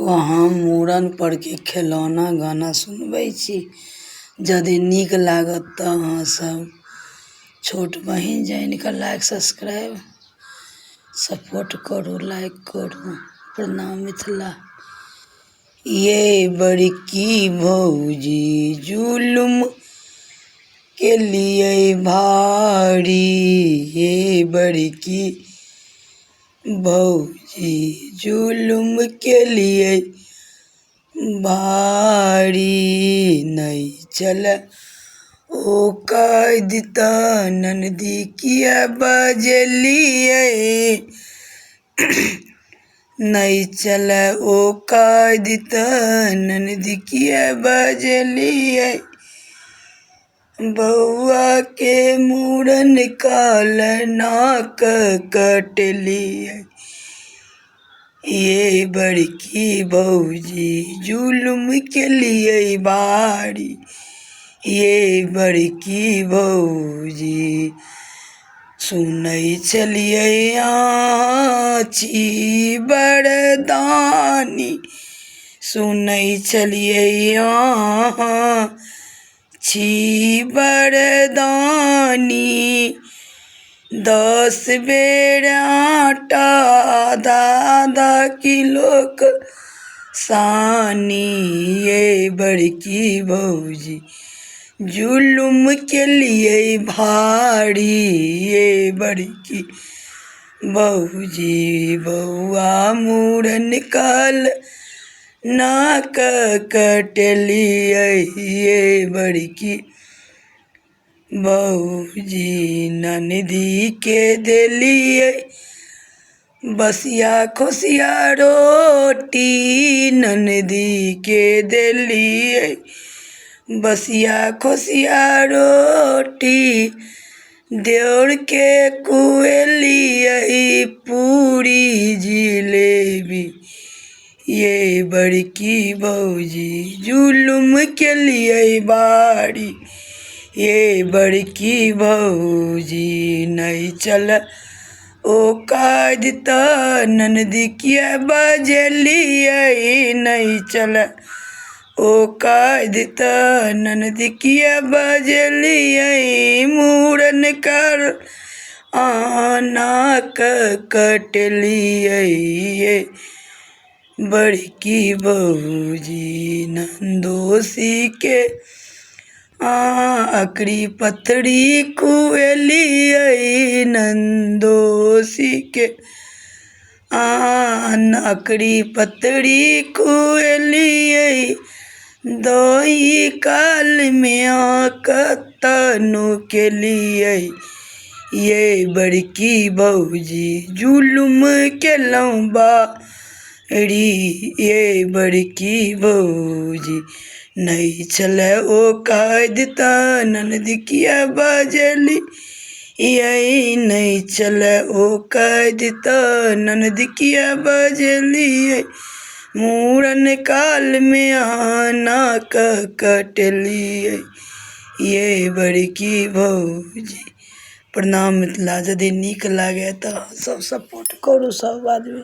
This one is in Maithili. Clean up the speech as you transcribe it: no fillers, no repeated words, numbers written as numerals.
एगो हम मूड़न पर के खिलौना गाना सुनबै छी। यदि नीक लागत तऽ अहाँ सब छोट बहिन जानि कऽ लाइक सब्सक्राइब सपोर्ट करू, लाइक करू। प्रणाम मिथिला। ये बड़की भौजी जुलुम के लिए भारी, ये बड़की भौजी जुलुम के लिए भारी। नहीं चल ओ कैद त ननदी किया बजलिए, नहीं चल ओ कैद त ननदी किया बजलिए। बउआ के मूड़न काल नाक कटलिए, ये बड़की भौजी जुलुम के लिए भारी, ये बड़की भौजी। सुनै छलियै आँची बरदानी, सुनै छलियै आँची बरदानी। 10 बेर आटा आधा किलो क सानी, ये बड़की भौजी जुलुम के लिए भारी, ये बड़की भौजी। बउआ मूड़न काल नाक कटलिए, ये बड़की भौजी। ननदी के देलिए बसिया खोसिया रोटी, ननदी के देलिए बसिया खोसिया रोटी। देवर के कुएलिए पूरी जिलेबी, ये बड़की भौजी जुलुम के लिए भारी, ये बड़की भौजी। नहीं चल ओ कैद त ननदी किया बजलिए, नहीं चल ओ कैद त ननदी किया बजलिए। मूड़न कर नाक कटलिए, ये बड़की भौजी। नंदोसी के अकड़ी पतड़ी कुएलिए, नंदोसी के अकड़ी पतड़ी कुएलिए। दही काल में कतनो के लिए, ये बड़की भौजी जुलुम के लंबारी, ये बड़की भौजी। नहीं चले ओ कैद त ननदी किया बजली, यही नहीं चले ओ कैद त ननदी किया बजलिए। मूड़न काल में नाक कटलिए, ये बड़की भौजी। प्रणाम मिथिला। यदि नीक लागे तो सब सपोर्ट करू सब आदमी।